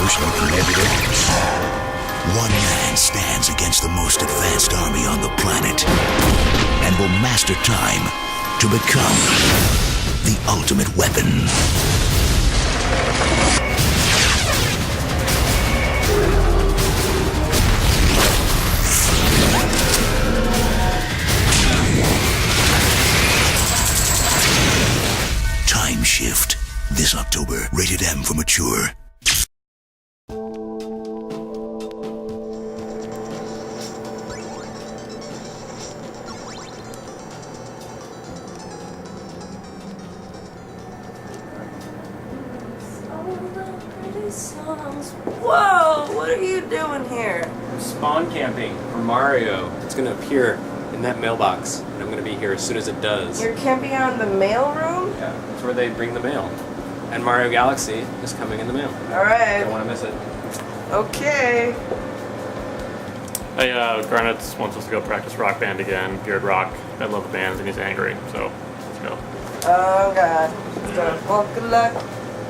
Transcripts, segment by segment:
most competitive. One man stands against the most advanced army on the planet and will master time to become the ultimate weapon. Time Shift. This October. Rated M for mature. Whoa! What are you doing here? Spawn camping for Mario. It's gonna appear in that mailbox, and I'm gonna be here as soon as it does. You're camping out in the mail room? Yeah, that's where they bring the mail. And Mario Galaxy is coming in the mail. Alright. Don't want to miss it. Okay. Hey, Garnet wants us to go practice Rock Band again, Beard Rock. I love the band, and he's angry, so let's go. Oh god. Let's go. Well, good luck.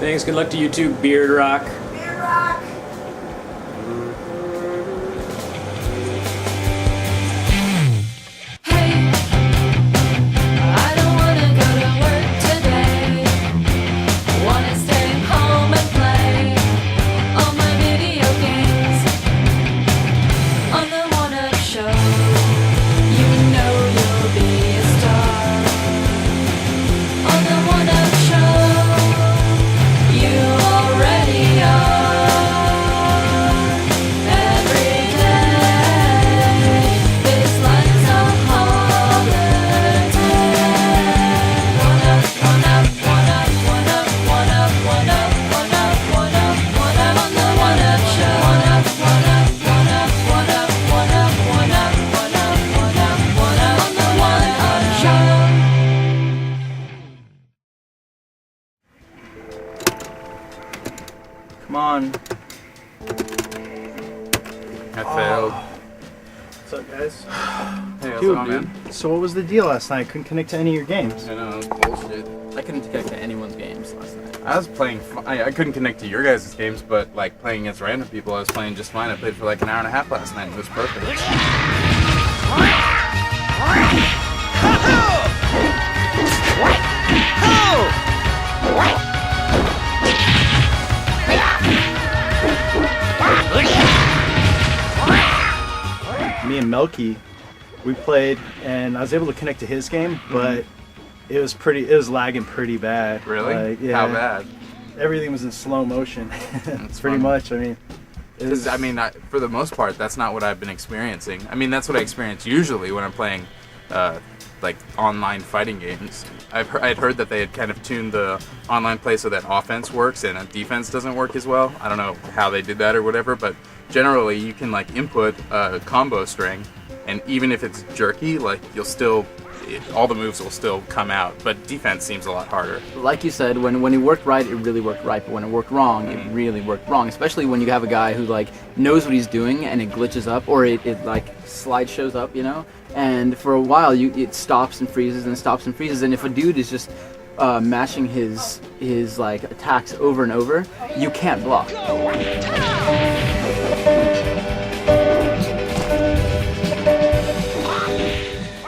Thanks, good luck to you too, Beard Rock. Beard Rock! Come on. I failed. What's up, guys? Hey, how's it Dude, going, man? So what was the deal last night? I couldn't connect to any of your games. I know, it was bullshit. I couldn't connect to anyone's games last night. I was playing, I couldn't connect to your guys' games, but like playing against random people, I was playing just fine. I played for like an hour and a half last night, and it was perfect. Me and Melky, we played, and I was able to connect to his game, but it was lagging pretty bad. Really? Like, yeah, How bad? Everything was in slow motion. That's pretty fun. much. I mean, Because for the most part, that's not what I've been experiencing. I mean, that's what I experience usually when I'm playing, like online fighting games. I'd heard that they had kind of tuned the online play so that offense works and defense doesn't work as well. I don't know how they did that or whatever, but generally you can like input a combo string, and even if it's jerky, like all the moves will still come out. But defense seems a lot harder. Like you said, when it worked right, it really worked right. But when it worked wrong, it really worked wrong. Especially when you have a guy who like knows what he's doing and it glitches up, or it like slide shows up, you know. And for a while, it stops and freezes and stops and freezes. And if a dude is just mashing his like attacks over and over, you can't block.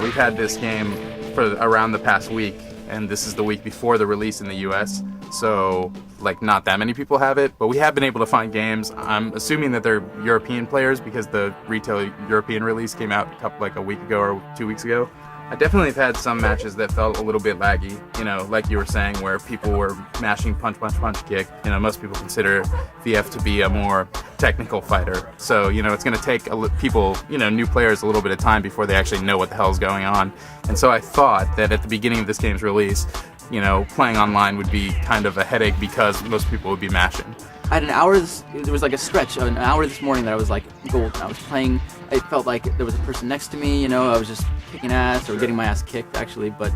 We've had this game for around the past week, and this is the week before the release in the US, so like not that many people have it, but we have been able to find games. I'm assuming that they're European players because the retail European release came out like a week ago or 2 weeks ago. I definitely have had some matches that felt a little bit laggy, you know, like you were saying, where people were mashing punch, punch, punch, kick. You know, most people consider VF to be a more technical fighter. So, you know, it's going to take people, you know, new players a little bit of time before they actually know what the hell's going on. And so I thought that at the beginning of this game's release, you know, playing online would be kind of a headache because most people would be mashing. I had an hour, there was like a stretch of an hour this morning that I was like gold. I was playing, it felt like there was a person next to me, you know, I was just kicking ass or getting my ass kicked actually, but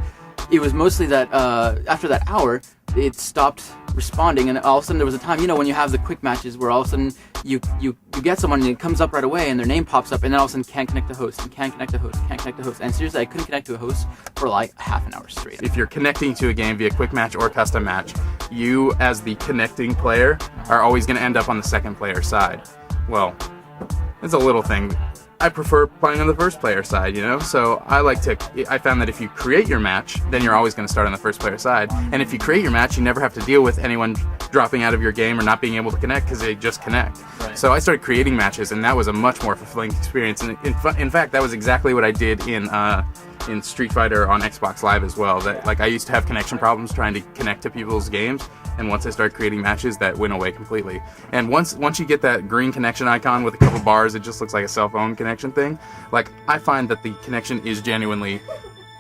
it was mostly that after that hour, it stopped responding, and all of a sudden there was a time, you know, when you have the quick matches where all of a sudden you get someone and it comes up right away and their name pops up and then all of a sudden can't connect to host and can't connect to host, can't connect to host. And seriously, I couldn't connect to a host for like half an hour straight. If you're connecting to a game via quick match or custom match, you as the connecting player are always going to end up on the second player side. Well, it's a little thing. I prefer playing on the first player side, you know? So I found that if you create your match, then you're always going to start on the first player side. And if you create your match, you never have to deal with anyone dropping out of your game or not being able to connect because they just connect. Right. So I started creating matches, and that was a much more fulfilling experience. And in fact, that was exactly what I did in Street Fighter on Xbox Live as well. That like I used to have connection problems trying to connect to people's games, and once I started creating matches, that went away completely. And once you get that green connection icon with a couple bars, it just looks like a cell phone connection thing. Like I find that the connection is genuinely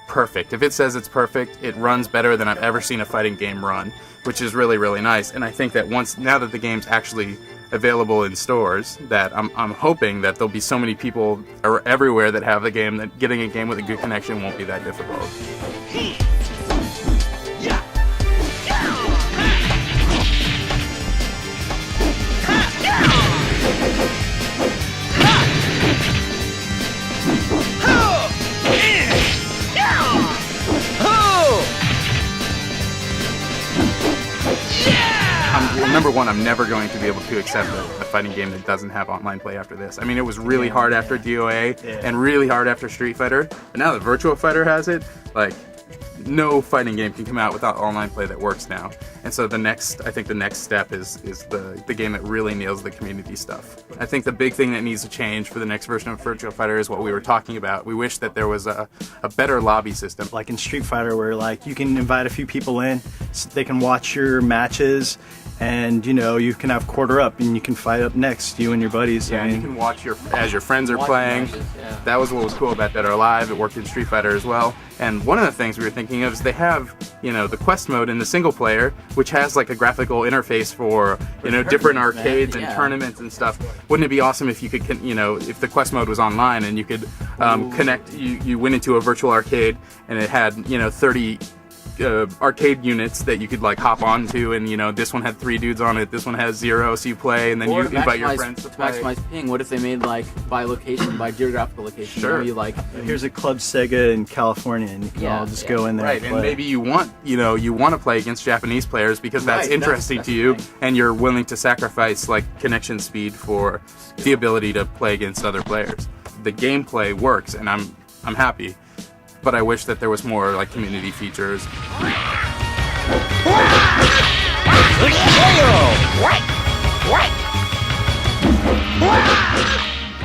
perfect. If it says it's perfect, it runs better than I've ever seen a fighting game run, which is really, really nice. And I think that now that the game's actually available in stores, that I'm hoping that there'll be so many people everywhere that have the game that getting a game with a good connection won't be that difficult. Number one, I'm never going to be able to accept a fighting game that doesn't have online play after this. I mean, it was really hard after DOA and really hard after Street Fighter, but now that Virtua Fighter has it, like, no fighting game can come out without online play that works now. And so I think the next step is the game that really nails the community stuff. I think the big thing that needs to change for the next version of Virtua Fighter is what we were talking about. We wish that there was a better lobby system. Like in Street Fighter, where like you can invite a few people in, so they can watch your matches, and you know you can have quarter up and you can fight up next, you and your buddies. Yeah, and you can watch as your friends are playing. Matches, yeah. That was what was cool about Dead or Alive. It worked in Street Fighter as well. And one of the things we were thinking of is they have, you know, the quest mode in the single player, which has like a graphical interface for, you know, different arcades and tournaments and stuff. Wouldn't it be awesome if you could, you know, if the quest mode was online and you could connect, you went into a virtual arcade and it had, you know, 30 arcade units that you could like hop onto, and you know this one had 3 dudes on it, this one has 0, so you play, and then you invite your friends to play. Maximize ping. What if they made like by location, by geographical location? Sure. You know, you like Here's a Club Sega in California, and you can all just go in there Right, and and play. maybe you want to play against Japanese players because that's Right, interesting that's to you, the thing. and you're willing to sacrifice like connection speed for the ability to play against other players. The gameplay works, and I'm happy, but I wish that there was more like community features.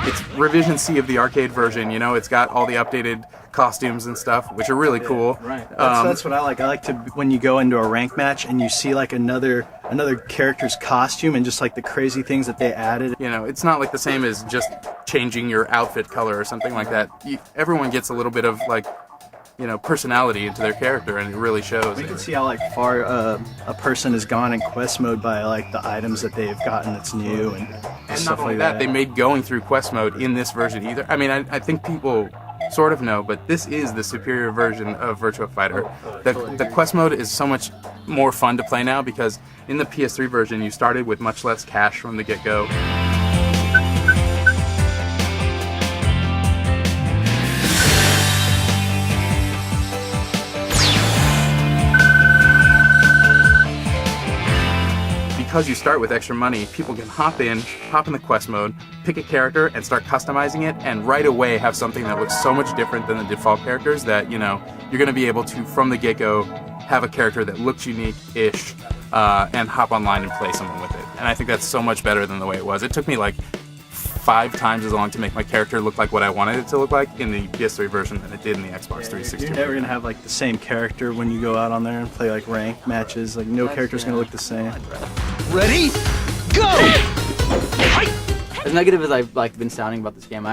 It's revision C of the arcade version, you know, it's got all the updated costumes and stuff, which are really cool. right. That's what I like. I like to when you go into a rank match and you see like another character's costume and just like the crazy things that they added. You know, it's not like the same as just changing your outfit color or something like that. Everyone gets a little bit of like, you know, personality into their character, and it really shows. You can see how like far a person has gone in quest mode by like the items that they've gotten that's new and And stuff not only like that, they made going through quest mode in this version either. I mean, I think people sort of know, but this is the superior version of Virtua Fighter. The quest mode is so much more fun to play now because in the PS3 version, you started with much less cash from the get-go. Because you start with extra money, people can hop in the quest mode, pick a character, and start customizing it, and right away have something that looks so much different than the default characters that, you know, you're going to be able to, from the get-go, have a character that looks unique-ish, and hop online and play someone with it. And I think that's so much better than the way it was. It took me like 5 times as long to make my character look like what I wanted it to look like in the PS3 version than it did in the Xbox 360. You're never gonna have like the same character when you go out on there and play like ranked matches. Like no character's gonna look the same. Ready? Go! as negative as I've like been sounding about this game,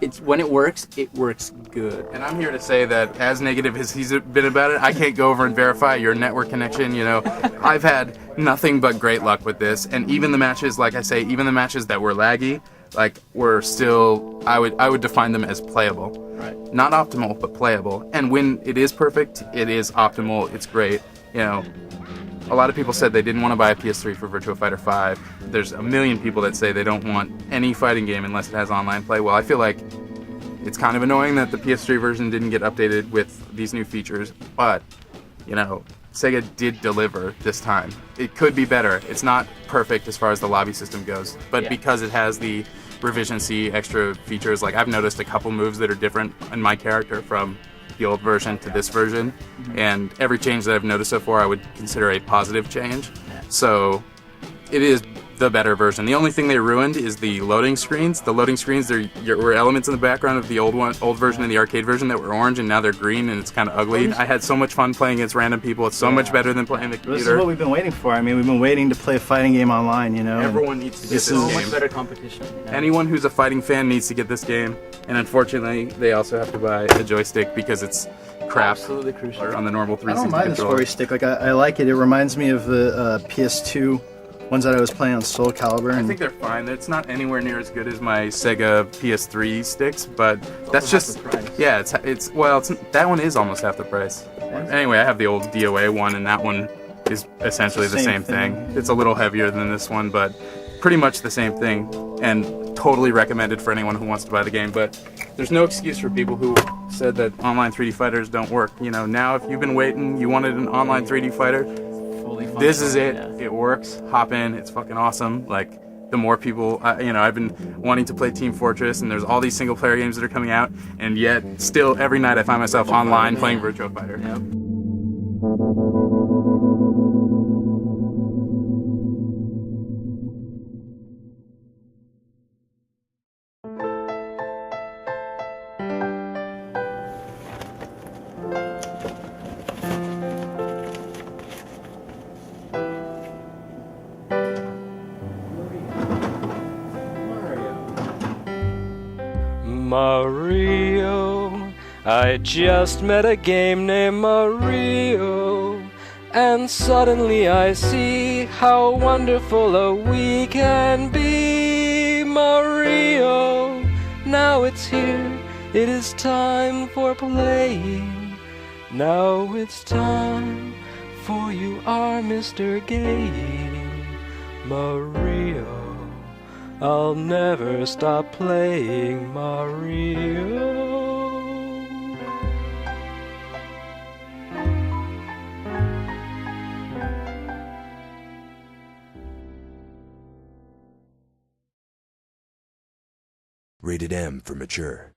it's when it works good. And I'm here to say that as negative as he's been about it, I can't go over and verify your network connection, you know. I've had nothing but great luck with this, and even the matches, like I say, even the matches that were laggy, like were still, I would define them as playable. Right. Not optimal, but playable. And when it is perfect, it is optimal, it's great, you know. a lot of people said they didn't want to buy a PS3 for Virtua Fighter 5. There's a million people that say they don't want any fighting game unless it has online play. Well, I feel like it's kind of annoying that the PS3 version didn't get updated with these new features, but, you know, Sega did deliver this time. It could be better. It's not perfect as far as the lobby system goes, but because it has the Revision C extra features, like I've noticed a couple moves that are different in my character from the old version to this version, and every change that I've noticed so far I would consider a positive change. So it is the better version. The only thing they ruined is the loading screens. The loading screens, there were elements in the background of the old version and the arcade version that were orange, and now they're green, and it's kind of ugly. I had so much fun playing against random people. It's so much better than playing the computer. This is what we've been waiting for. I mean, we've been waiting to play a fighting game online, you know. Everyone needs to get this So game. much better competition. Yeah. Anyone who's a fighting fan needs to get this game, and unfortunately, they also have to buy a joystick because it's crap. Absolutely crucial. On the normal 360 I don't mind the controller. story stick. Like I like it. It reminds me of the PS2 ones that I was playing on Soul Calibur. I And think they're fine. It's not anywhere near as good as my Sega PS3 sticks, but that's just half the price. yeah. It's that one is almost half the price. Anyway, I have the old DOA one, and that one is essentially the same thing. It's a little heavier than this one, but pretty much the same thing, and totally recommended for anyone who wants to buy the game. But there's no excuse for people who said that online 3D fighters don't work. You know, now if you've been waiting, you wanted an online 3D fighter, this is it. Yeah. It works. Hop in. It's fucking awesome. Like, the more people, you know, I've been wanting to play Team Fortress, and there's all these single player games that are coming out, and yet still every night I find myself online playing Virtua Fighter. Yep. Mario, I just met a game named Mario, and suddenly I see how wonderful a we can be. Mario, now it's here, it is time for playing. Now it's time for you are Mr. Game. Mario, I'll never stop playing Mario. Rated M for mature.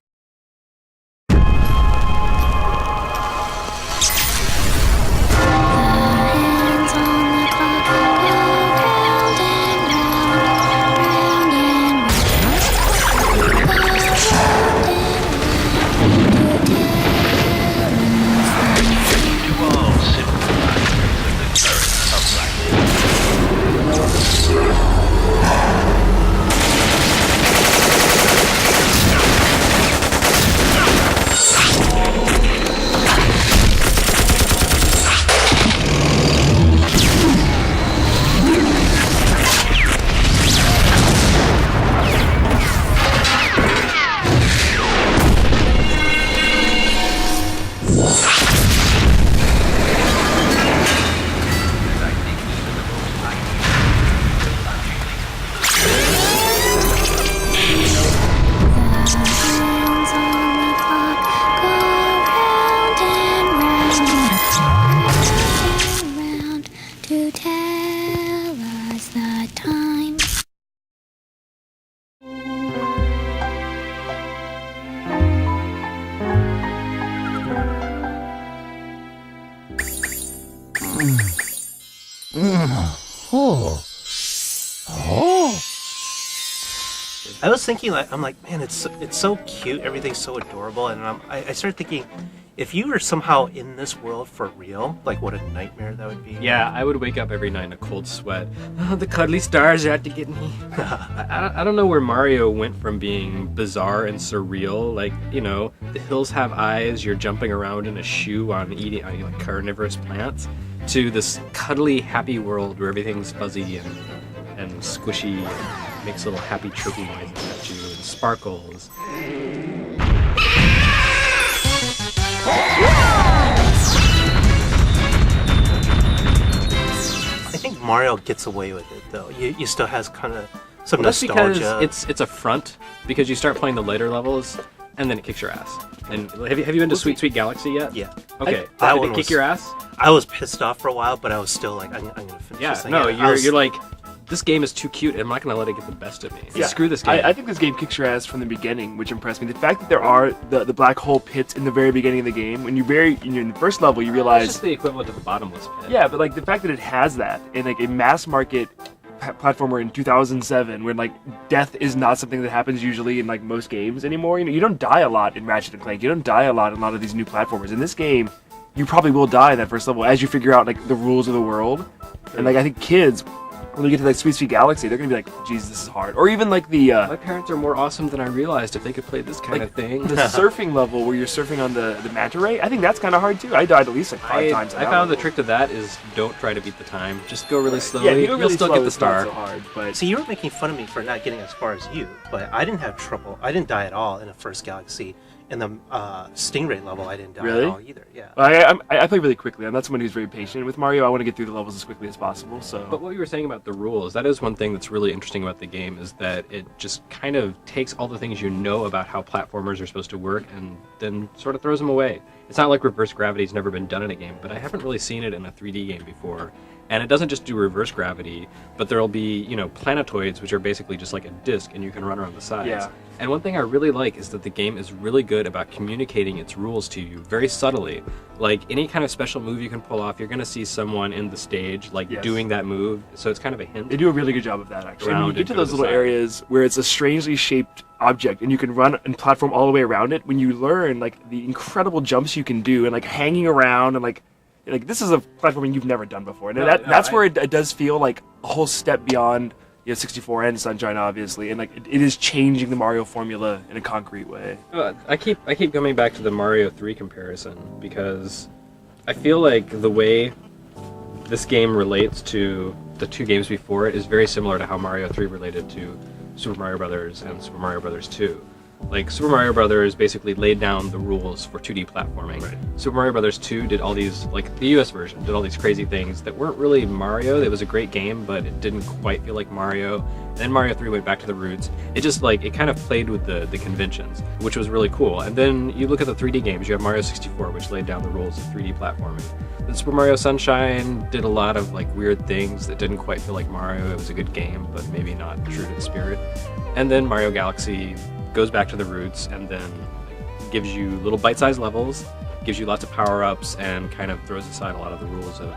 To tell us the time. I was thinking, like, I'm like, man, it's so cute. Everything's so adorable, and I started thinking, if you were somehow in this world for real, like, what a nightmare that would be. Yeah, I would wake up every night in a cold sweat. Oh, the cuddly stars are out to get me. I don't know where Mario went from being bizarre and surreal, like, you know, the hills have eyes, you're jumping around in a shoe on eating like carnivorous plants, to this cuddly, happy world where everything's fuzzy and squishy, makes little happy chirpy noises at you and sparkles. Mario gets away with it though. You still has kind of some That's nostalgia. because it's a front, because you start playing the later levels and then it kicks your ass. And have you been to Sweet Sweet Galaxy yet? Yeah. Okay. That Did one it kick was- your ass? I was pissed off for a while, but I was still like, I'm gonna finish Yeah. this thing. No, I was- you're like, this game is too cute. I'm not gonna let it get the best of me. Yeah. Screw this game. I think this game kicks your ass from the beginning, which impressed me. The fact that there are the black hole pits in the very beginning of the game, when you're in the first level, you It's realize, just the equivalent of the bottomless pit. yeah, but like the fact that it has that in like a mass market platformer in 2007, when like death is not something that happens usually in like most games anymore. You don't die a lot in Ratchet and Clank. You don't die a lot in a lot of these new platformers. In this game, you probably will die in that first level as you figure out like the rules of the world. And like I think kids, when they get to like Sweet Sweet Galaxy, they're gonna be like, "Geez, this is hard." Or even like the My parents are more awesome than I realized if they could play this kind of thing. the surfing level where you're surfing on the manta ray. I think that's kind of hard too. I died at least like 5 times. I found the trick to that is don't try to beat the time. Just go really slowly. Yeah, if you go You'll really still slow, get the it's not star. so hard, but See, you were making fun of me for not getting as far as you, but I didn't have trouble. I didn't die at all in the first Galaxy. In the Stingray level, I didn't die Really? at all either. Yeah. I play really quickly. I'm not someone who's very patient with Mario. I want to get through the levels as quickly as possible. So, But what you were saying about the rules, that is one thing that's really interesting about the game, is that it just kind of takes all the things you know about how platformers are supposed to work and then sort of throws them away. It's not like reverse gravity's never been done in a game, but I haven't really seen it in a 3D game before. And it doesn't just do reverse gravity, but there'll be, planetoids, which are basically just like a disc, and you can run around the sides. Yeah. And one thing I really like is that the game is really good about communicating its rules to you very subtly. Like any kind of special move you can pull off, you're going to see someone in the stage like Yes. doing that move. So it's kind of a hint. they do a really good job of that, actually. And Round you get and to go those to the little side. areas where it's a strangely shaped object, and you can run and platform all the way around it. When you learn like the incredible jumps you can do, and like hanging around, and like this is a platforming you've never done before, and that's where it does feel like a whole step beyond 64 and Sunshine, obviously, and like it is changing the Mario formula in a concrete way. I keep coming back to the Mario 3 comparison because I feel like the way this game relates to the two games before it is very similar to how Mario 3 related to Super Mario Brothers and Super Mario Brothers 2. Like Super Mario Brothers basically laid down the rules for 2D platforming. Right. Super Mario Brothers 2 did all these, like the US version, did all these crazy things that weren't really Mario. It was a great game, but it didn't quite feel like Mario. And then Mario 3 went back to the roots. It just it kind of played with the conventions, which was really cool. And then you look at the 3D games, you have Mario 64, which laid down the rules of 3D platforming. Then Super Mario Sunshine did a lot of weird things that didn't quite feel like Mario. It was a good game, but maybe not true to the spirit. And then Mario Galaxy goes back to the roots and then gives you little bite-sized levels, gives you lots of power-ups, and kind of throws aside a lot of the rules of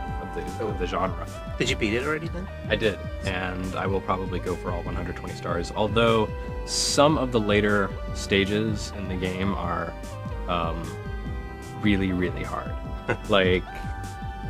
the genre. Did you beat it already then? I did, and I will probably go for all 120 stars, although some of the later stages in the game are really, really hard.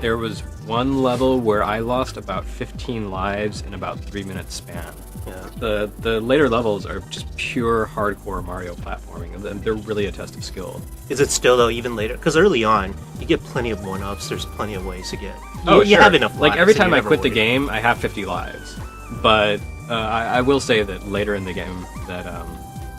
There was one level where I lost about 15 lives in about 3 minutes span. Yeah. The later levels are just pure hardcore Mario platforming, and they're really a test of skill. Is it still though even later? Because early on, you get plenty of one-ups. There's plenty of ways to get. You Sure. have enough. Lives, every so time you're I never quit the worried. game, I have 50 lives. But I will say that later in the game, that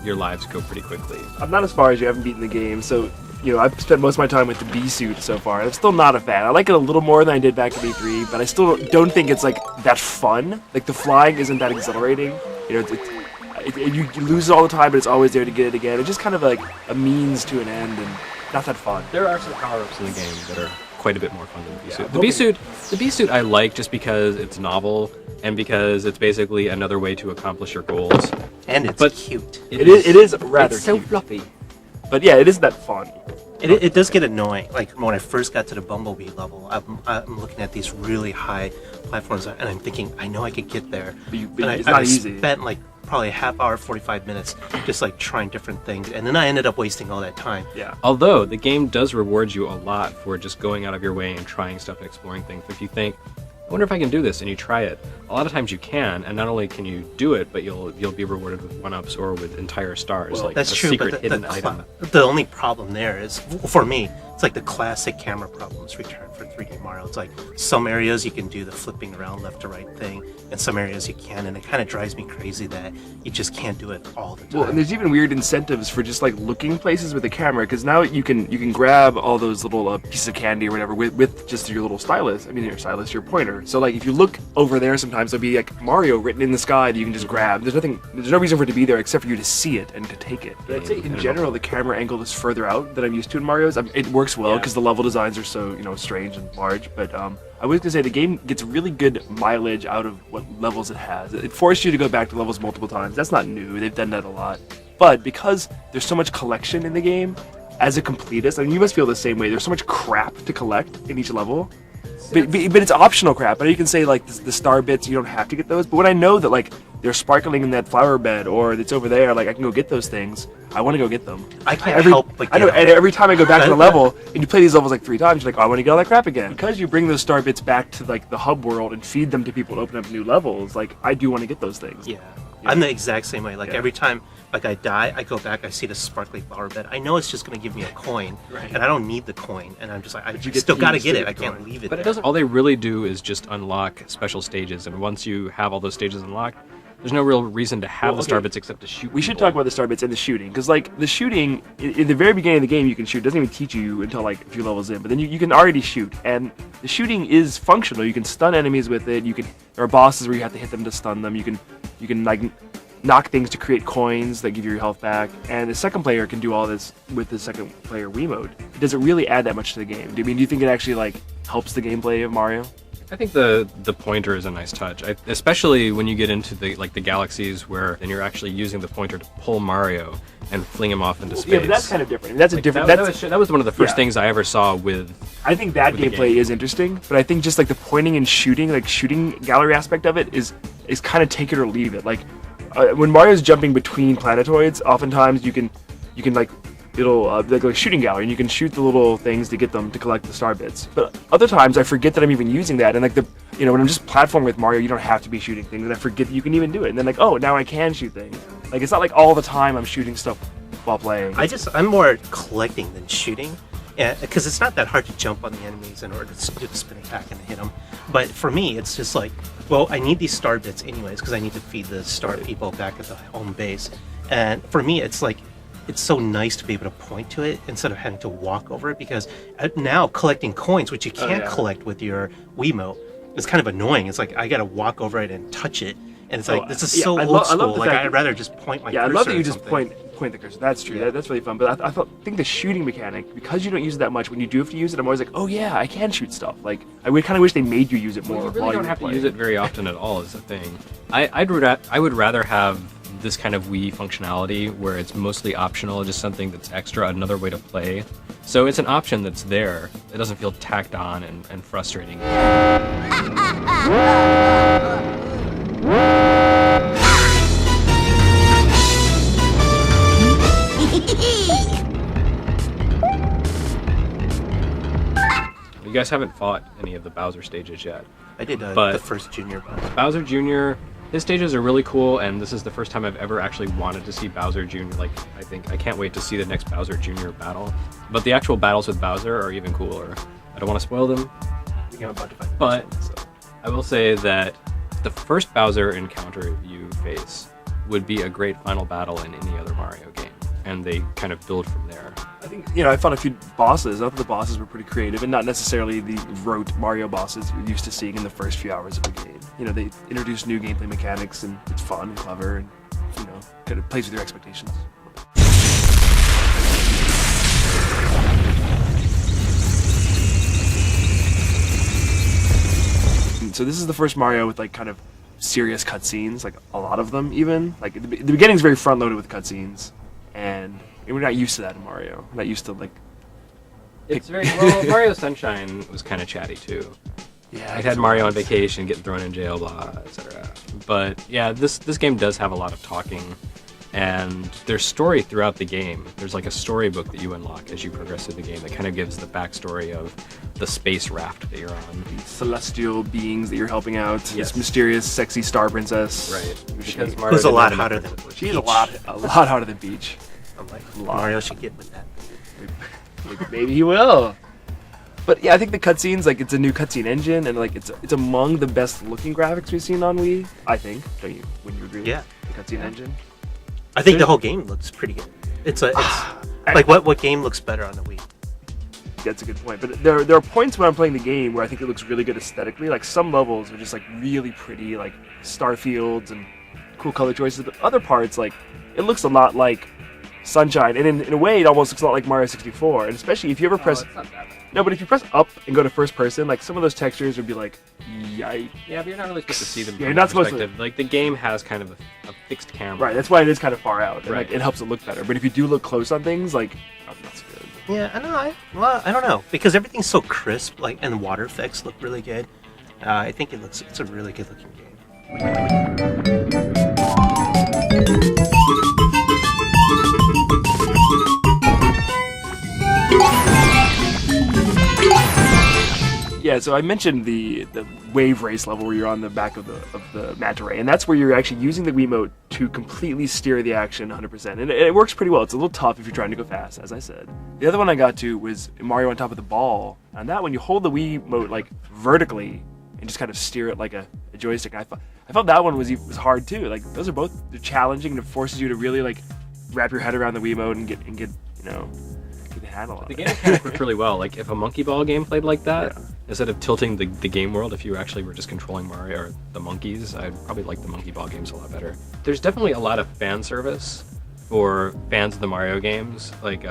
your lives go pretty quickly. I'm not as far as you, haven't beaten the game, so I've spent most of my time with the B suit so far. I'm still not a fan. I like it a little more than I did back in B3, but I still don't think it's that fun. Like the flying isn't that exhilarating. You lose it all the time, but it's always there to get it again. It's just kind of like a means to an end, and not that fun. There are some power-ups in the game that are quite a bit more fun than the B-suit. Yeah. The B-suit I like just because it's novel and because it's basically another way to accomplish your goals. And it's cute. It is rather It's so cute. fluffy. But yeah, it isn't that fun. It does get annoying. Like when I first got to the Bumblebee level, I'm looking at these really high platforms, and I'm thinking, I know I could get there. But it's not easy. Spent probably a half hour, 45 minutes, just trying different things, and then I ended up wasting all that time. Yeah. Although the game does reward you a lot for just going out of your way and trying stuff and exploring things. If you think, I wonder if I can do this, and you try it, a lot of times you can, and not only can you do it, but you'll be rewarded with one-ups or with entire stars, That's a true, secret but hidden item. the only problem there is, for me, it's like the classic camera problems return for 3D Mario. It's like some areas you can do the flipping around left to right thing, and some areas you can, and it kind of drives me crazy that you just can't do it all the time. Well, and there's even weird incentives for just like looking places with the camera, because now you can grab all those little pieces of candy or whatever with just your little stylus. I mean, your stylus, your pointer. So like if you look over there, sometimes there'll be like Mario written in the sky that you can just grab. There's no reason for it to be there except for you to see it and to take it. But I'd say in general the camera angle is further out than I'm used to in Mario's. It works well because the level designs are so strange and large. But I was gonna say the game gets really good mileage out of what levels it has. It forced you to go back to levels multiple times. That's not new. They've done that a lot. But because there's so much collection in the game, as a completist, I mean, you must feel the same way. There's so much crap to collect in each level. But it's optional crap. I know you can say like the star bits, you don't have to get those. But when I know that like they're sparkling in that flower bed or it's over there, like I can go get those things. I want to go get them. I can't help but I know, and every time I go back to the level, and you play these levels like 3 times, you're like, oh, I want to get all that crap again. Because you bring those star bits back to like the hub world and feed them to people to open up new levels, like I do want to get those things. Yeah. I'm the exact same way. Like every time like I die, I go back, I see the sparkly flower bed. I know it's just going to give me a coin, and I don't need the coin. And I'm just like, I still got to get it. I can't leave it But there. it doesn't. All they really do is just unlock special stages, and once you have all those stages unlocked, there's no real reason to have the star bits except to shoot. We should talk about the star bits and the shooting, because like the shooting in the very beginning of the game you can shoot. It doesn't even teach you until like a few levels in, but then you can already shoot, and the shooting is functional. You can stun enemies with it. There are bosses where you have to hit them to stun them. You can like knock things to create coins that give you your health back, and the second player can do all this with the second player Wii mode. Does it really add that much to the game? Do you think it actually like helps the gameplay of Mario? I think the pointer is a nice touch, especially when you get into the galaxies where then you're actually using the pointer to pull Mario and fling him off into space. Yeah, but that's kind of different. That's a different. That was one of the first things I ever saw with. I think that gameplay is interesting, but I think just like the pointing and shooting, like shooting gallery aspect of it is kind of take it or leave it. Like when Mario's jumping between planetoids, oftentimes you can like it'll like a shooting gallery, and you can shoot the little things to get them to collect the star bits. But other times I forget that I'm even using that, and like when I'm just platforming with Mario, you don't have to be shooting things, and I forget that you can even do it. And then like, oh, now I can shoot things. Like it's not like all the time I'm shooting stuff while playing. I'm more collecting than shooting, because it's not that hard to jump on the enemies in order to do the spin attack and hit them. But for me, it's just like, well, I need these star bits anyways because I need to feed the star people back at the home base. And for me, it's like, it's so nice to be able to point to it instead of having to walk over it, because now collecting coins, which you can't collect with your Wiimote, is kind of annoying. It's like I gotta walk over it and touch it, and it's like this is so old school. Like I'd rather just point my cursor. I love that you just something. point the cursor. That's true. That's really fun. But I think the shooting mechanic, because you don't use it that much, when you do have to use it, I'm always like, oh yeah, I can shoot stuff. Like I would kind of wish they made you use it more. You really don't have to use it very often at all. Is the thing. I would rather have this kind of Wii functionality where it's mostly optional, just something that's extra, another way to play. So it's an option that's there. It doesn't feel tacked on and frustrating. You guys haven't fought any of the Bowser stages yet. I did the first Junior Bowser Jr., his stages are really cool, and this is the first time I've ever actually wanted to see Bowser Jr. Like, I can't wait to see the next Bowser Jr. battle. But the actual battles with Bowser are even cooler. I don't want to spoil them, but I will say that the first Bowser encounter you face would be a great final battle in any other Mario game, and they kind of build from there. I think, I found a few bosses. I thought the bosses were pretty creative, and not necessarily the rote Mario bosses you're used to seeing in the first few hours of the game. They introduce new gameplay mechanics, and it's fun and clever, and kind of plays with your expectations. And so this is the first Mario with like kind of serious cutscenes, like a lot of them even. Like the beginning's very front loaded with cutscenes, and we're not used to that in Mario. We're not used to like. It's very well. Mario Sunshine was kind of chatty too. Yeah, I had Mario on vacation, getting thrown in jail, blah, etc. But yeah, this game does have a lot of talking, and there's story throughout the game. There's like a storybook that you unlock as you progress through the game that kind of gives the backstory of the space raft that you're on. These celestial beings that you're helping out. Yes. This mysterious, sexy star princess. Right. Because Who's a lot hotter than She's a lot hotter than Peach. I'm like, Mario should get with that. Like, maybe he will. But yeah, I think the cutscenes, like, it's a new cutscene engine, and like it's among the best looking graphics we've seen on Wii. I think. Don't you? Wouldn't you agree? Yeah. The cutscene engine. I think the whole game looks pretty good. It's like what game looks better on the Wii? That's a good point. But there are points when I'm playing the game where I think it looks really good aesthetically. Like some levels are just like really pretty, like star fields and cool color choices. But other parts, like it looks a lot like Sunshine, and in a way, it almost looks a lot like Mario 64. And especially if you ever press but if you press up and go to first person, like some of those textures would be like, yikes. Yeah, but you're not really supposed to see them. Yeah, from you're that not supposed to. perspective. Like the game has kind of a fixed camera. Right, that's why it is kind of far out. And, Right. like, it helps it look better. But if you do look close on things, like, oh, that's good. Yeah, I know. I don't know because everything's so crisp, like, and the water effects look really good. I think it's a really good looking game. Yeah, so I mentioned the wave race level where you're on the back of the manta ray, and that's where you're actually using the Wiimote to completely steer the action 100%. And it works pretty well. It's a little tough if you're trying to go fast, as I said. The other one I got to was Mario on top of the ball. And that one, you hold the Wiimote like vertically and just kind of steer it like a joystick. And I felt that one was hard too. Like those are both challenging, and it forces you to really like wrap your head around the Wiimote and get get the handle on The it. game mechanic worked really well. Like if a monkey ball game played like that, instead of tilting the game world, if you actually were just controlling Mario or the monkeys, I'd probably like the monkey ball games a lot better. There's definitely a lot of fan service for fans of the Mario games. Like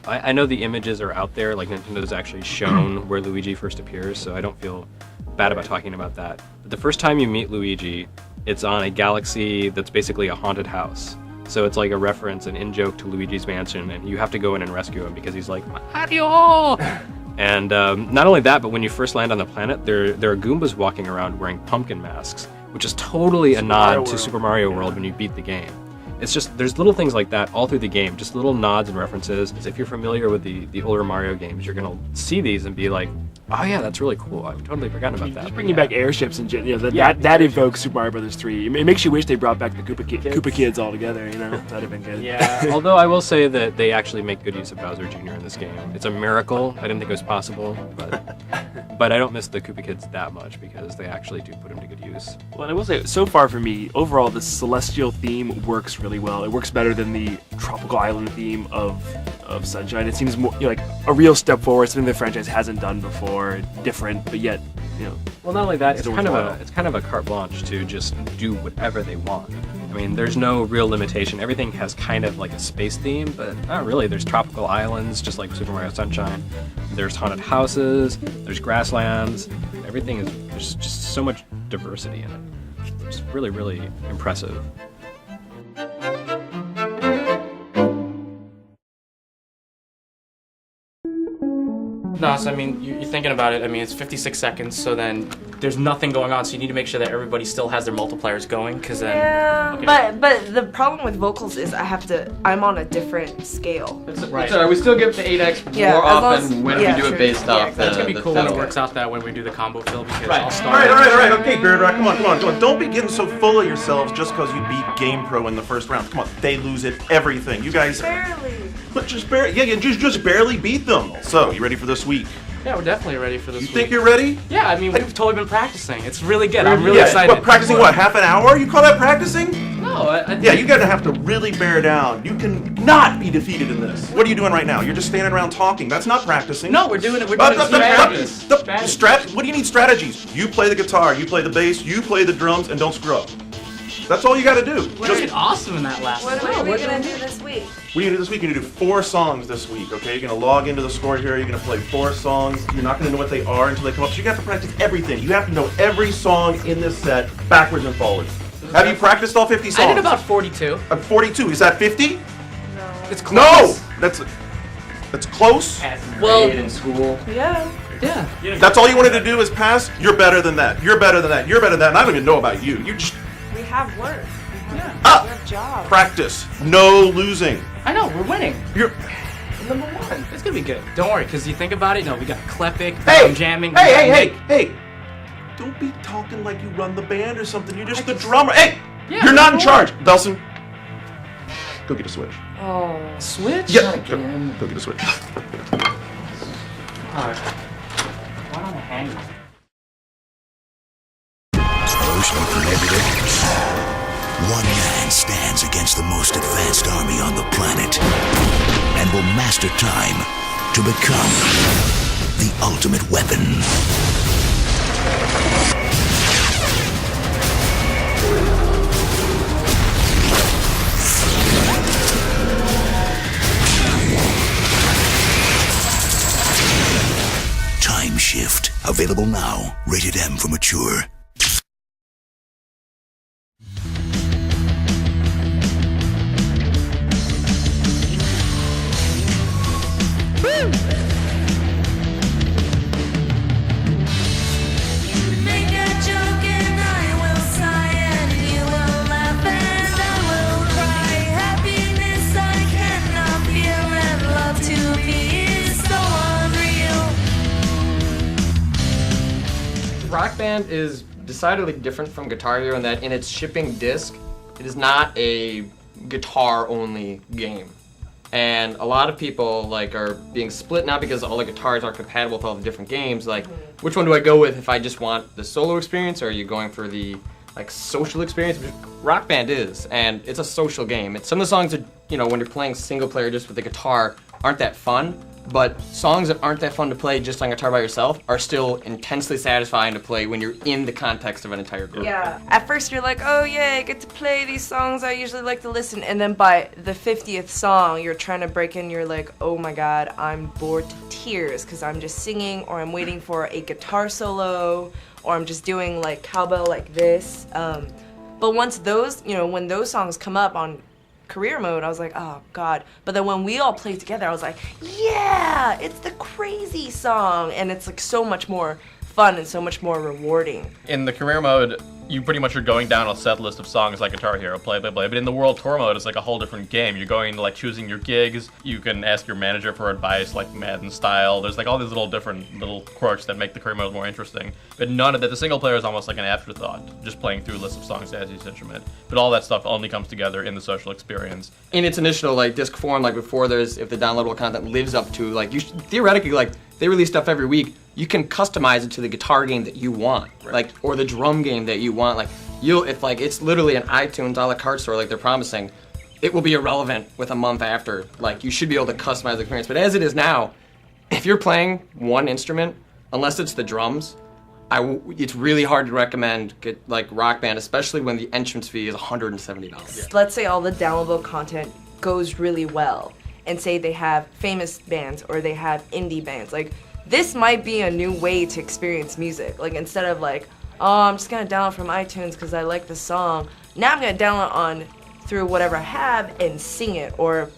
I know the images are out there, like Nintendo's actually shown where Luigi first appears, so I don't feel bad about talking about that. But the first time you meet Luigi, it's on a galaxy that's basically a haunted house. So it's like a reference, an in-joke to Luigi's Mansion, and you have to go in and rescue him because he's like, Mario! And not only that, but when you first land on the planet, there are Goombas walking around wearing pumpkin masks, which is totally a nod to Super Mario World when you beat the game. It's just, there's little things like that all through the game, just little nods and references. If you're familiar with the older Mario games, you're going to see these and be like, oh yeah, that's really cool. I've totally forgotten about that. Just bringing back airships and that evokes Super Mario Brothers 3. It makes you wish they brought back the Koopa Kids all together. That'd have been good. Yeah. Although I will say that they actually make good use of Bowser Jr. in this game. It's a miracle. I didn't think it was possible, but I don't miss the Koopa Kids that much because they actually do put them to good use. Well, and I will say, so far for me, overall, the celestial theme works really well. It works better than the tropical island theme of Sunshine. It seems more like a real step forward, something the franchise hasn't done before. Different, but yet, Well, not only that, it's kind of a carte blanche to just do whatever they want. I mean, there's no real limitation. Everything has kind of like a space theme, but not really. There's tropical islands, just like Super Mario Sunshine. There's haunted houses. There's grasslands. Everything is there's just so much diversity in it. It's really, really impressive. No, so I mean, you're thinking about it. I mean, it's 56 seconds, so then there's nothing going on. So you need to make sure that everybody still has their multipliers going, because then. Yeah, okay. but the problem with vocals is I'm on a different scale. Right. So we still give the 8x more often when we do it based off. That's gonna be cool when it works out that when we do the combo fill because I'll start. All right. Okay, Beard Rock, come on. Don't be getting so full of yourselves just because you beat Game Pro in the first round. Come on, they lose at everything. You guys. Barely. But just barely beat them. So, you ready for this week? Yeah, we're definitely ready for this. You think you're ready? Yeah, I mean, we've totally been practicing. It's really good. I'm really excited. What, practicing what, half an hour? You call that practicing? No, Yeah, you're gonna have to really bear down. You can not be defeated in this. What are you doing right now? You're just standing around talking. That's not practicing. No, we're doing strategies. What do you need strategies? You play the guitar, you play the bass, you play the drums, and don't screw up. That's all you gotta do. We did awesome in that last What are we gonna do this week? What are you gonna do this week? You're gonna do 4 songs this week, okay? You're gonna log into the score here, you're gonna play 4 songs. You're not gonna know what they are until they come up. So you have to practice everything. You have to know every song in this set, backwards and forwards. Have you practiced all 50 songs? I did about 42. 42. Is that 50? No. It's close. No! That's close. Well, in school. Yeah. That's all you wanted to do is pass? You're better than that. You're better than that. You're better than that. And I don't even know about you. You just We have work. We have jobs. practice. No losing. I know, we're winning. You're number 1. It's gonna be good. Don't worry, because you think about it, we got Kleppic, Hey! jamming. Hey! Don't be talking like you run the band or something. You're just the drummer. Hey! Yeah, You're not in charge. Belson, go get a switch. Oh. Switch? Yeah. Not again. Go get a Switch. Alright. Why don't I hang this? Closely prohibited. One man stands against the most advanced army on the planet and will master time to become the ultimate weapon. Time Shift. Available now. Rated M for mature. Rock Band is decidedly different from Guitar Hero in that in its shipping disc, it is not a guitar-only game. And a lot of people like are being split not because all the guitars are compatible with all the different games. Like, which one do I go with if I just want the solo experience, or are you going for the like social experience? Rock Band is, and it's a social game. Some of the songs are, you know, when you're playing single player just with the guitar, aren't that fun. But songs that aren't that fun to play just on guitar by yourself are still intensely satisfying to play when you're in the context of an entire group. Yeah. At first you're like, oh yeah, I get to play these songs I usually like to listen. And then by the 50th song, you're trying to break in, you're like, oh my god, I'm bored to tears because I'm just singing, or I'm waiting for a guitar solo, or I'm just doing like cowbell like this. But once those, you know, when those songs come up on career mode, I was like, oh god. But then when we all played together, I was like, yeah, it's the crazy song, and it's like so much more fun and so much more rewarding. In the career mode, you pretty much are going down a set list of songs like Guitar Hero, play. But in the World Tour mode, it's like a whole different game. You're going to like choosing your gigs. You can ask your manager for advice, like Madden style. There's like all these different little quirks that make the career mode more interesting. But none of that. The single player is almost like an afterthought, just playing through lists of songs as each instrument. But all that stuff only comes together in the social experience. In its initial like disc form, like before if the downloadable content lives up to like theoretically like they release stuff every week. You can customize it to the guitar game that you want, right. Like, or the drum game that you want. Like, if like it's literally an iTunes a la carte store, like they're promising, it will be irrelevant with a month after. Like, you should be able to customize the experience. But as it is now, if you're playing one instrument, unless it's the drums, it's really hard to recommend like Rock Band, especially when the entrance fee is $170. Yeah. Let's say all the downloadable content goes really well, and say they have famous bands or they have indie bands. Like, this might be a new way to experience music. Like, instead of like, oh, I'm just gonna download from iTunes because I like the song. Now I'm gonna download through whatever I have and sing it or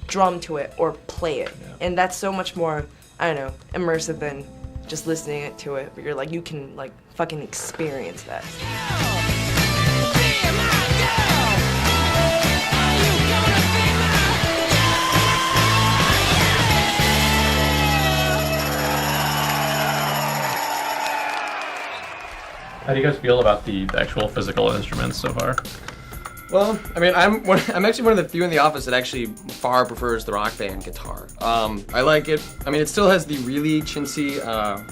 drum to it or play it. Yeah. And that's so much more, I don't know, immersive than just listening to it. But you're like, you can like fucking experience that. How do you guys feel about the actual physical instruments so far? Well, I mean, I'm actually one of the few in the office that actually far prefers the Rock Band guitar. I like it. I mean, it still has the really chintzy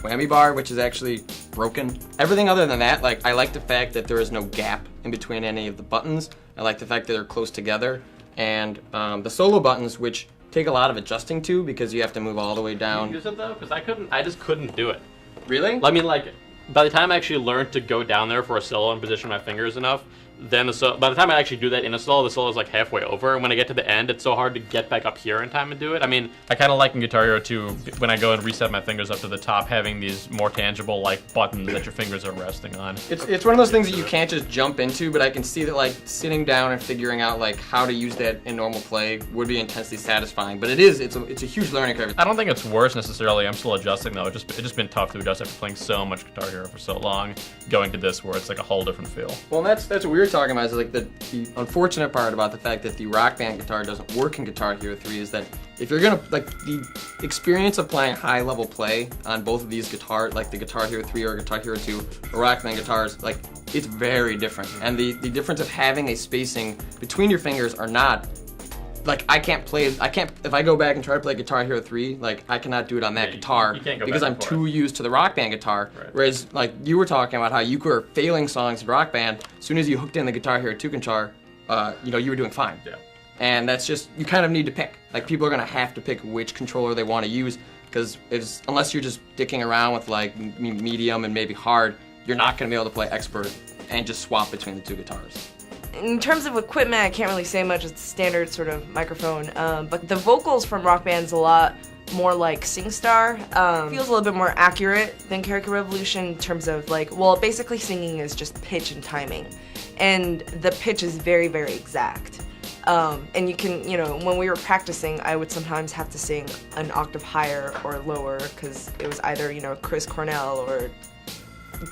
whammy bar, which is actually broken. Everything other than that, like, I like the fact that there is no gap in between any of the buttons. I like the fact that they're close together. And the solo buttons, which take a lot of adjusting to because you have to move all the way down. Can you use it though? Because I just couldn't do it. Really? I mean, like, by the time I actually learned to go down there for a solo and position my fingers enough, then by the time I actually do that in a solo, the solo is like halfway over, and when I get to the end, it's so hard to get back up here in time and do it. I mean, I kind of like in Guitar Hero 2, when I go and reset my fingers up to the top, having these more tangible like buttons that your fingers are resting on. It's one of those things that you can't just jump into, but I can see that like sitting down and figuring out like how to use that in normal play would be intensely satisfying. But it's a huge learning curve. I don't think it's worse necessarily. I'm still adjusting though. It's just been tough to adjust after playing so much Guitar Hero for so long, going to this where it's like a whole different feel. Well, that's what we were talking about. Is like the unfortunate part about the fact that the Rock Band guitar doesn't work in Guitar Hero 3 is that if you're gonna like the experience of playing high level play on both of these guitars, like the Guitar Hero 3 or Guitar Hero 2 or Rock Band guitars, like it's very different. And the difference of having a spacing between your fingers are not like I can't if I go back and try to play Guitar Hero 3, like I cannot do it on that guitar you can't go because back I'm and forth. too used to the Rock Band guitar. Right. Whereas like you were talking about how you were failing songs in Rock Band, as soon as you hooked in the Guitar Hero 2 guitar, you were doing fine. Yeah. And that's just, you kind of need to pick. Like people are gonna have to pick which controller they want to use, because unless you're just dicking around with like medium and maybe hard, you're not gonna be able to play expert and just swap between the two guitars. In terms of equipment, I can't really say much. It's standard sort of microphone, but the vocals from Rock Band's a lot more like SingStar. Feels a little bit more accurate than Character Revolution in terms of like, well, basically singing is just pitch and timing, and the pitch is very, very exact. And you can, when we were practicing, I would sometimes have to sing an octave higher or lower because it was either, Chris Cornell or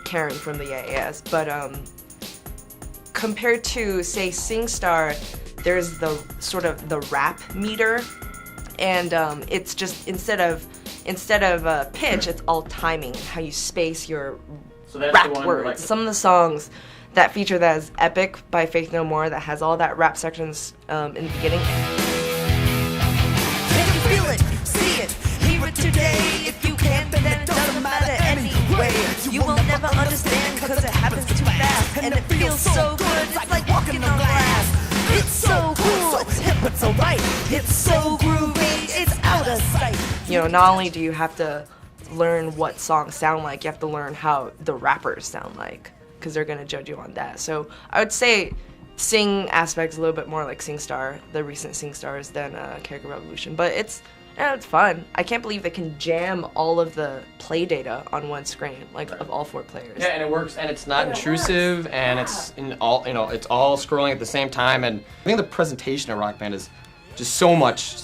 Karen from the AAS. But compared to, say, SingStar, there's the sort of the rap meter, and it's just instead of pitch, it's all timing, how you space your rap words. Some of the songs that feature that is Epic by Faith No More that has all that rap sections in the beginning. They can feel it, see it, hear it today. If you can't, then it doesn't matter anyway. You will never understand because it happens too fast. And it feels so good, it's like walking on glass. It's so cool, it's hip, it's so right. It's so groovy, it's out of sight. Not only do you have to learn what songs sound like, you have to learn how the rappers sound like, because they're going to judge you on that. So I would say sing aspect's a little bit more like SingStar, the recent SingStars, than Character Revolution. But it's fun. I can't believe they can jam all of the play data on one screen, of all 4 players. Yeah, and it works, and it's not intrusive, and it's it's all scrolling at the same time. And I think the presentation of Rock Band is just so much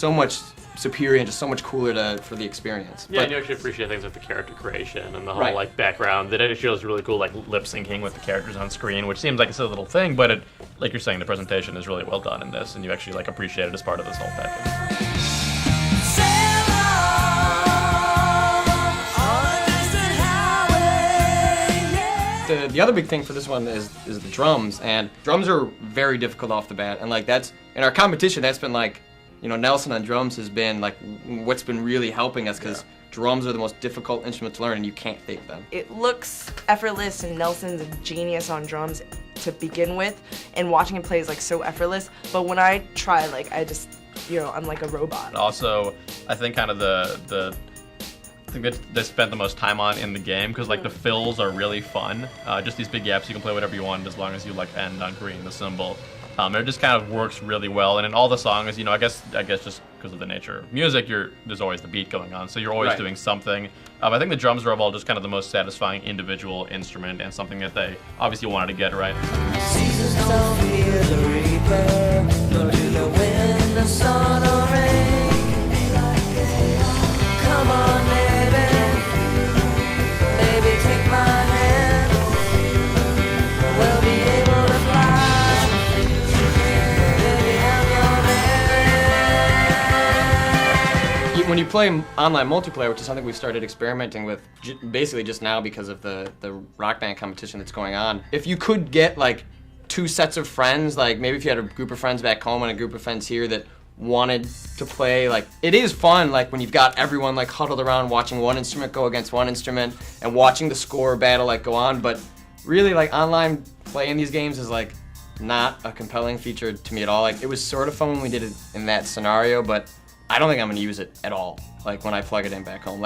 superior and just so much cooler for the experience. Yeah, and you actually appreciate things like the character creation and the whole background. That actually is really cool, like lip syncing with the characters on screen, which seems like it's a little thing, but it, like you're saying, the presentation is really well done in this, and you actually appreciate it as part of this whole package. The other big thing for this one is the drums, and drums are very difficult off the bat, and that's in our competition. That's been Nelson on drums has been what's been really helping us, because drums are the most difficult instrument to learn, and you can't fake them. It looks effortless, and Nelson's a genius on drums to begin with, and watching him play is so effortless. But when I try, I just I'm like a robot. Also, I think kind of the thing that they spent the most time on in the game, because the fills are really fun. Just these big gaps, you can play whatever you want as long as you end on green, the symbol. It just kind of works really well, and in all the songs, I guess just because of the nature of music, there's always the beat going on, so you're always doing something. I think the drums are of all just kind of the most satisfying individual instrument, and something that they obviously wanted to get right. Seasons don't fear the reaper, nor do the wind, the sun, or rain. Come on, baby, take my hand. We'll be able to fly. When you play online multiplayer, which is something we've started experimenting with basically just now because of the Rock Band competition that's going on, if you could get 2 sets of friends, maybe if you had a group of friends back home and a group of friends here that wanted to play, it is fun when you've got everyone huddled around watching one instrument go against one instrument and watching the score battle go on, but really online playing these games is not a compelling feature to me at all. It was sort of fun when we did it in that scenario, but I don't think I'm going to use it at all, when I plug it in back home.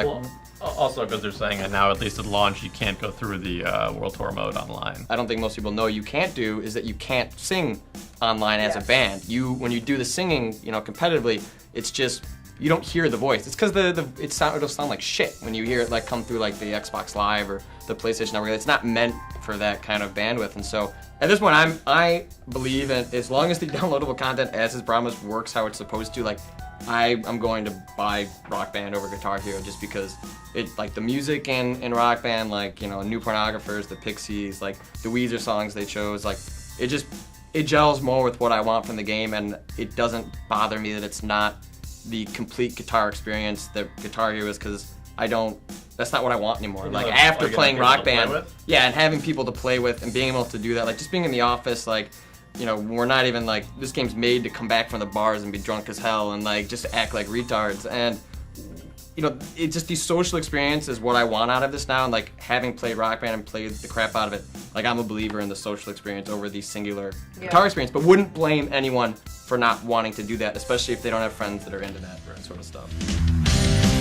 Also, because they're saying that now, at least at launch, you can't go through the World Tour mode online. I don't think most people know you can't do is that you can't sing online as a band. When you do the singing, competitively, it's just, you don't hear the voice. It's because it'll sound like shit when you hear it come through the Xbox Live or the PlayStation Network. It's not meant for that kind of bandwidth, and so at this point, I believe, and as long as the downloadable content, as is promised, works how it's supposed to, I'm going to buy Rock Band over Guitar Hero just because the music in Rock Band, New Pornographers, the Pixies, the Weezer songs they chose, it gels more with what I want from the game, and it doesn't bother me that it's not the complete guitar experience that Guitar Hero is, because that's not what I want anymore. After playing Rock Band, and having people to play with and being able to do that, just being in the office, you know, we're not even like, this game's made to come back from the bars and be drunk as hell and like just act like retards. And you know, it just, the social experience is what I want out of this now. And like having played Rock Band and played the crap out of it, like I'm a believer in the social experience over the singular guitar experience, but wouldn't blame anyone for not wanting to do that, especially if they don't have friends that are into that sort of stuff.